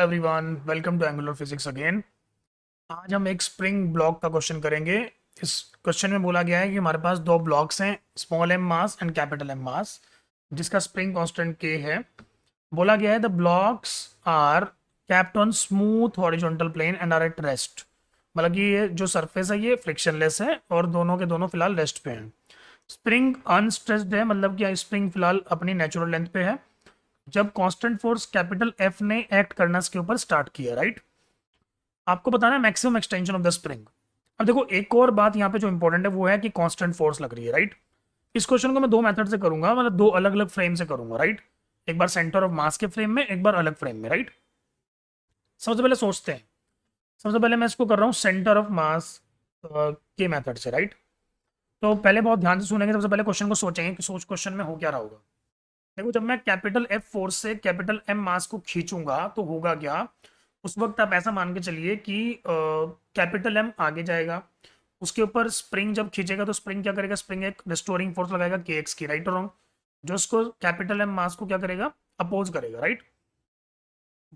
Everyone, welcome to angular physics again. आज हम एक स्प्रिंग ब्लॉक का क्वेश्चन करेंगे। इस क्वेश्चन में बोला गया है कि हमारे पास दो ब्लॉक्स हैं, small M mass and capital M mass, जिसका स्प्रिंग कांस्टेंट के है। बोला गया है the blocks are kept on smooth horizontal plane and are at rest. मतलब कि ये जो सरफेस है ये फ्रिक्शनलेस है और दोनों के दोनों फिलहाल रेस्ट पे हैं। स्प्रिंग अनस्ट्रेस्ड है, मतलब कि स्प्रिंग फिलहाल अपनी नेचुरल लेंथ पे है जब कांस्टेंट फोर्स कैपिटल एफ ने एक्ट करना इसके ऊपर स्टार्ट किया, राइट। आपको बताना है maximum extension of the spring. अब देखो, एक और बात यहाँ पे जो इंपॉर्टेंट है वो है कि कांस्टेंट फोर्स लग रही है, राइट। इस क्वेश्चन को मैं दो मेथड से करूंगा, मतलब दो अलग अलग फ्रेम से करूंगा, राइट। एक बार सेंटर ऑफ मास के फ्रेम में, एक बार अलग फ्रेम में, राइट। सबसे पहले सोचते हैं, सबसे पहले मैं इसको कर रहा हूँ सेंटर ऑफ मास के मेथड से, राइट। तो पहले बहुत ध्यान से सुनेंगे, सबसे पहले क्वेश्चन को सोचेंगे कि सोच क्वेश्चन में हो क्या रहा होगा। देखो, जब मैं कैपिटल एफ फोर्स से कैपिटल एम मास को खींचूंगा तो होगा क्या। उस वक्त आप ऐसा मान के चलिए कि कैपिटल एम आगे जाएगा, उसके ऊपर स्प्रिंग जब खींचेगा तो स्प्रिंग क्या करेगा, स्प्रिंग एक रिस्टोरिंग फोर्स लगाएगा के एक्स की, राइट और रॉन्ग, जो उसको कैपिटल एम मास को क्या करेगा, अपोज करेगा, राइट।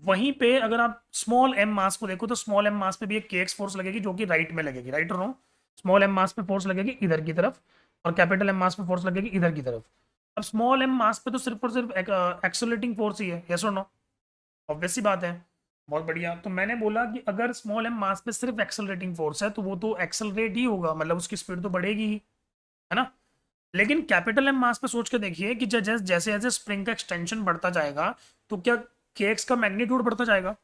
वहीं पे अगर आप स्मॉल एम मास को देखो तो स्मॉल एम मास पे भी एक के एक्स फोर्स लगेगी जो कि राइट में लगेगी, राइट और रॉन्ग। स्मॉल एम मास पे फोर्स लगेगी इधर की तरफ और कैपिटल एम मास पे फोर्स लगेगी इधर की तरफ। अब स्मॉल एम मास पे तो सिर्फ और सिर्फ एक्सेलरेटिंग फोर्स ही है, यस और नो, ऑब्वियस सी बात है। बहुत बढ़िया। तो मैंने बोला कि अगर स्मॉल एम मास पे सिर्फ एक्सेलरेटिंग फोर्स है तो वो तो एक्सेलरेट ही होगा, मतलब उसकी स्पीड तो बढ़ेगी ही, है ना। लेकिन कैपिटल एम मास पे सोच के देखिए कि जैसे जैसे जैसे स्प्रिंग का एक्सटेंशन बढ़ता जाएगा तो क्या के एक्स का मैग्नीट्यूड बढ़ता जाएगा,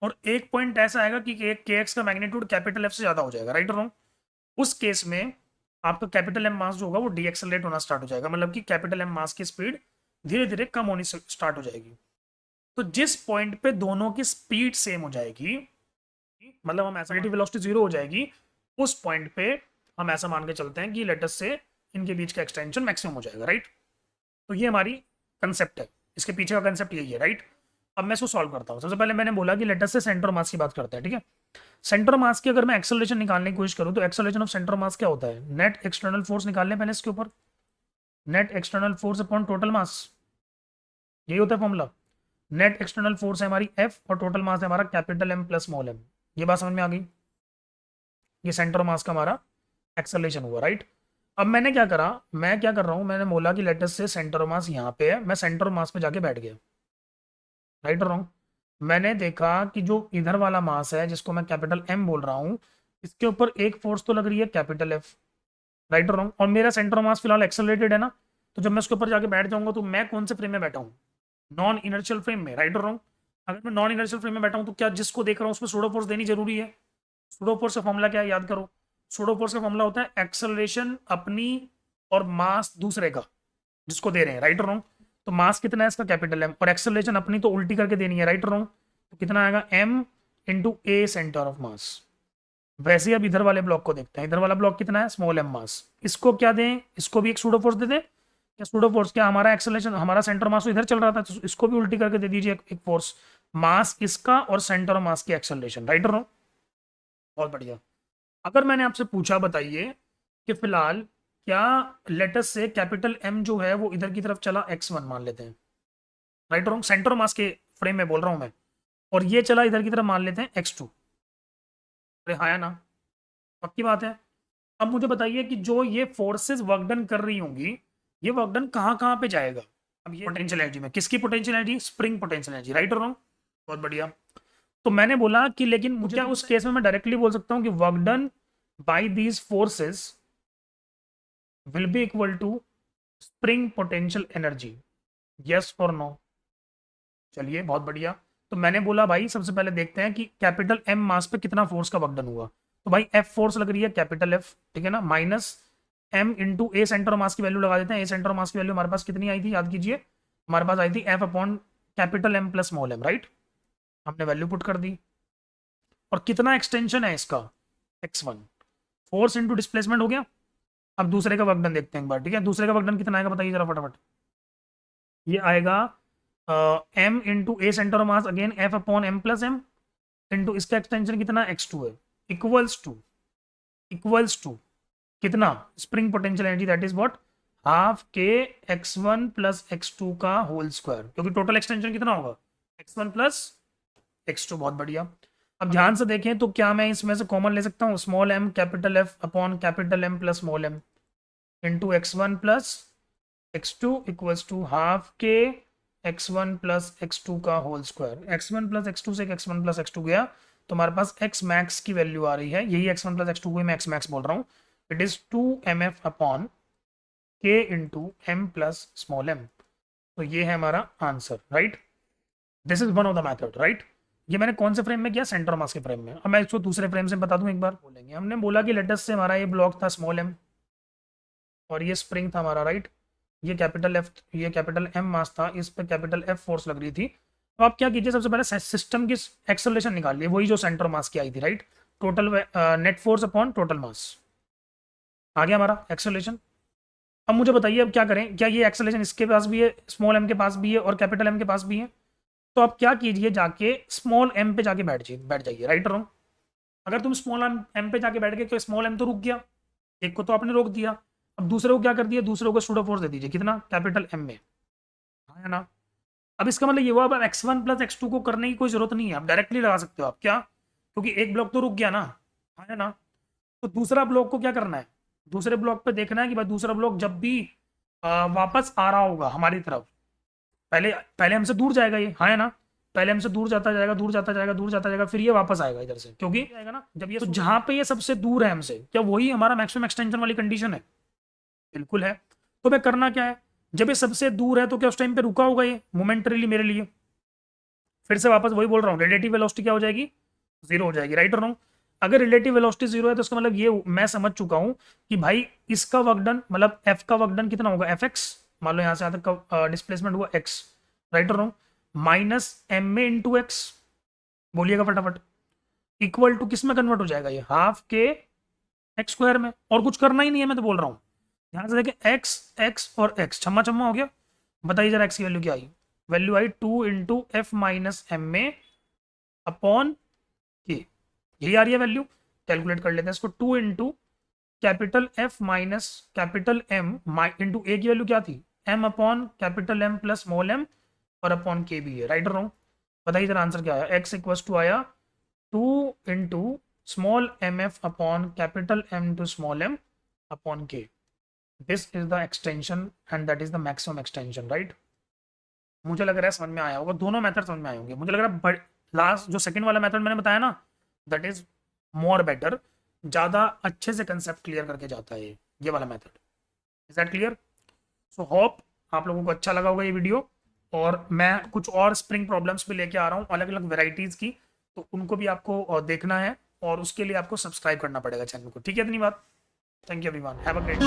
और एक पॉइंट ऐसा आएगा कि के एक्स का मैग्नीट्यूड कैपिटल एफ से ज्यादा हो जाएगा, राइट और रॉन्ग। उस केस में आपका कैपिटल एम मास जो होगा वो डीएक्सेलरेट होना स्टार्ट हो जाएगा, मतलब कि कैपिटल एम मास की स्पीड धीरे धीरे कम होनी स्टार्ट हो जाएगी। तो जिस पॉइंट पे दोनों की स्पीड सेम हो जाएगी, मतलब हम ऐसा वेलोसिटी जीरो हो जाएगी, उस पॉइंट पे हम ऐसा मान के चलते हैं कि लेटस से इनके बीच का एक्सटेंशन मैक्सिमम हो जाएगा, राइट। तो ये हमारी कंसेप्ट है, इसके पीछे का कंसेप्ट यही है, राइट। अब मैं इसको सॉल्व करता हूँ। सबसे पहले मैंने बोला कि लेटस से सेंटर मास की बात करते हैं, ठीक है। सेंटर मास की अगर मैं एक्सेलरेशन निकालने की कोशिश करूँ तो एक्सेलरेशन ऑफ सेंटर मास क्या होता है, नेट एक्सटर्नल फोर्स निकालने पहले इसके ऊपर, net external force upon total मास, यही होता है फॉर्मूला। नेट एक्सटर्नल फोर्स है हमारी एफ और टोटल मास है हमारा capital M plus small m. ये बात समझ में आ गई। ये सेंटर मास का हमारा एक्सेलरेशन हुआ, राइट। अब मैंने क्या करा, मैं क्या कर रहा हूँ, मैंने बोला कि लेटस से सेंटर मास यहाँ पे है, मैं सेंटर मास पे जाके बैठ गया, राइट और रॉन्ग। मैंने देखा कि जो इधर वाला मास है जिसको मैं कैपिटल एम बोल रहा हूँ, इसके ऊपर एक फोर्स तो लग रही है कैपिटल एफ, राइट और रॉन्ग, और मेरा सेंटर मास फिलहाल एक्सेलरेटेड है ना। तो जब मैं उसके ऊपर जाके बैठ जाऊंगा तो मैं कौन से फ्रेम में बैठा हूँ, नॉन इनर्शियल फ्रेम में, राइट और रॉन्ग। अगर मैं नॉन इनर्शियल फ्रेम में बैठा हूँ तो क्या जिसको देख रहा हूँ उसमें सूडो फोर्स देनी जरूरी है। सूडो फोर्स का फॉर्मूला क्या है, याद करो। सूडो फोर्स का फॉर्मूला होता है एक्सेलरेशन अपनी और मास दूसरे का जिसको दे रहे हैं, राइट और रॉन्ग। तो मास कितना है इसका, कैपिटल एम, और एक्सेलरेशन अपनी तो उल्टी करके देनी है, राइट और रॉन्ग। तो कितना आएगा, M into A centre of mass. वैसे ही अब इधर वाले ब्लॉक को देखते हैं, इधर वाला ब्लॉक कितना है, स्मॉल एम मास। इसको क्या दें, इसको भी एक सूडो फोर्स दे दें। क्या सूडो फोर्स, क्या हमारा एक्सेलरेशन, हमारा सेंटर मास तो इधर चल रहा था तो इसको भी उल्टी करके दे दीजिए एक फोर्स, मास इसका और सेंटर ऑफ मास की एक्सेलरेशन, राइट और रॉन्ग। बहुत बढ़िया। अगर मैंने आपसे पूछा, बताइए कि फिलहाल क्या लेटस से कैपिटल एम जो है वो इधर की तरफ चला, x1 मान लेते हैं, राइट और रॉन्ग, सेंटर मास के फ्रेम में बोल रहा हूं मैं, और ये चला इधर की तरफ मान लेते हैं x2। अरे हाँ या ना, पक्की बात है। अब मुझे बताइए कि जो ये फोर्सेस वर्क डन कर रही होंगी, ये वर्क डन कहाँ कहाँ पे जाएगा। अब ये पोटेंशियल एनर्जी में, किसकी potential energy, spring potential energy, right और रॉन्ग। बहुत बढ़िया। तो मैंने बोला कि लेकिन मुझे उस केस में मैं डायरेक्टली बोल सकता हूँ कि work done by these forces will be equal to spring potential energy, yes और नो। चलिए बहुत बढ़िया। तो मैंने बोला भाई सबसे पहले देखते हैं कि कैपिटल एम मास पे कितना फोर्स का वर्क डन हुआ। तो भाई एफ फोर्स लग रही है कैपिटल एफ, ठीक है ना, माइनस एम इंटू ए सेंटर मास की वैल्यू लगा देते हैं। ए सेंटर मास की वैल्यू हमारे पास कितनी आई थी, याद कीजिए, हमारे पास आई थी F upon capital M plus small m, right. हमने वैल्यू पुट कर दी। और कितना एक्सटेंशन है इसका, x1, फोर्स इंटू डिस्प्लेसमेंट हो गया। अब दूसरे का वर्क डन देखते हैं एक बार, ठीक है। दूसरे का वर्क डन कितना आएगा बताइए जरा फटाफट। ये आएगा एम इंटू ए centre mass again F upon M plus M into इसका एक्सटेंशन कितना, x2 है, इक्वल्स टू कितना, spring potential energy that is what, half के x1 प्लस x2 का होल स्क्वायर, क्योंकि टोटल एक्सटेंशन कितना होगा, x1 प्लस x2 बहुत बढ़िया। अब ध्यान से देखें तो क्या मैं इसमें से कॉमन ले सकता हूँ, small m capital F upon capital M plus small m into x1 plus x2 equals to half के x1 प्लस x2 का whole square. x1 plus x2 से x1 प्लस x2 गया तो हमारे पास x मैक्स की वैल्यू आ रही है, यही x1 प्लस x2 को मैं x मैक्स बोल रहा हूँ। It is 2mf upon k into m plus small m। तो ये है हमारा answer, right. This is one of the method, right. ये मैंने कौन से फ्रेम में किया, सेंटर मास के फ्रेम में। अब मैं इसको दूसरे फ्रेम से बता दूं, एक बार बोलेंगे। हमने बोला कि लेटेस्ट से हमारा ये ब्लॉक था स्मॉल m और ये स्प्रिंग था हमारा, राइट। ये कैपिटल F, ये कैपिटल M मास था, इस पर कैपिटल F फोर्स लग रही थी। तो आप क्या कीजिए, सबसे पहले सिस्टम की एक्सेलरेशन निकालिए, वही जो सेंटर मास की आई थी, right. Total net force upon total mass आ गया हमारा एक्सेलरेशन। अब मुझे बताइए अब क्या करें, क्या ये एक्सेलरेशन इसके पास भी है, स्मॉल m के पास भी है और कैपिटल M के पास भी है। तो आप क्या कीजिए, जाके स्मॉल m पे जाके बैठ जाइए, राइट और रॉन्ग। अगर तुम स्मॉल m पे जाके बैठ गए तो स्मॉल m तो रुक गया, एक को तो आपने रोक दिया। अब दूसरे को क्या कर दिया, दूसरे को सूडो फोर्स दे दीजिए, कितना, कैपिटल M में, हाँ है ना। अब इसका मतलब ये हुआ, अब x1 प्लस x2 को करने की कोई जरूरत नहीं है, आप डायरेक्टली लगा सकते हो आप, क्या, क्योंकि एक ब्लॉक तो रुक गया ना, हाँ है ना। तो दूसरा ब्लॉक को क्या करना है, दूसरे ब्लॉक पे देखना है कि भाई दूसरा ब्लॉक जब भी वापस आ रहा होगा हमारी तरफ, पहले पहले हमसे दूर जाएगा ये, हाँ है ना। पहले हमसे दूर जाता जाएगा, दूर जाता जाएगा, दूर जाता जाएगा, फिर ये वापस आएगा इधर से, क्योंकि आएगा ना जब ये, तो जहां पे ये सबसे दूर है हमसे, क्या वही हमारा मैक्सिमम एक्सटेंशन वाली कंडीशन है, बिल्कुल है। तो मैं करना क्या है, जब ये सबसे दूर है तो क्या उस टाइम पे रुका होगा ये मोमेंटरीली मेरे लिए, फिर से वापस वही बोल रहा हूँ, रिलेटिव वेलोसिटी क्या हो जाएगी, जीरो हो जाएगी, राइट और रॉन्ग। अगर रिलेटिव वेलोसिटी जीरो है तो इसका मतलब ये मैं समझ चुका हूँ कि भाई इसका वर्क डन, मतलब एफ का वर्क डन कितना होगा, एफ एक्स, मान लो यहाँ से यहाँ तक का डिस्प्लेसमेंट हुआ एक्स, राइट और रॉन्ग, माइनस एम में इंटू एक्स, बोलिएगा फटाफट, इक्वल टू किस में कन्वर्ट हो जाएगा ये, हाफ के एक्स स्क्वायर में। और कुछ करना ही नहीं है, मैं तो बोल रहा हूँ। ध्यान से देखें, एक्स एक्स और एक्स छम्मा छम्मा हो गया। बताइए जरा एक्स की वैल्यू क्या आई, वैल्यू आई 2 इंटू एफ माइनस एम में अपॉन के, यही आ रही है वैल्यू। कैलकुलेट कर लेते हैं इसको, 2 into capital F minus capital M into A की वैल्यू क्या थी, M upon capital M plus small M और अपॉन के भी है, राइट और रॉन्ग। बताइए जरा आंसर क्या आया, एक्स इक्वल्स टू आया 2 into small M F upon capital M two small M upon K. This is the extension and that is the maximum extension, right. मुझे लग रहा है समझ में आया होगा, दोनों मेथड समझ में आए होंगे। मुझे लग रहा है लास्ट जो सेकंड वाला मेथड मैंने बताया ना, दैट इज मोर बेटर, ज़्यादा अच्छे से कंसेप्ट क्लियर करके जाता है ये वाला method. Is that clear. So hope आप लोगों को अच्छा लगा होगा ये वीडियो, और मैं कुछ और स्प्रिंग प्रॉब्लम्स भी लेके आ रहा हूँ अलग अलग वेराइटीज़ की, तो उनको भी आपको देखना है और उसके लिए आपको सब्सक्राइब करना पड़ेगा चैनल को, ठीक है। इतनी बात, thank you everyone, have a great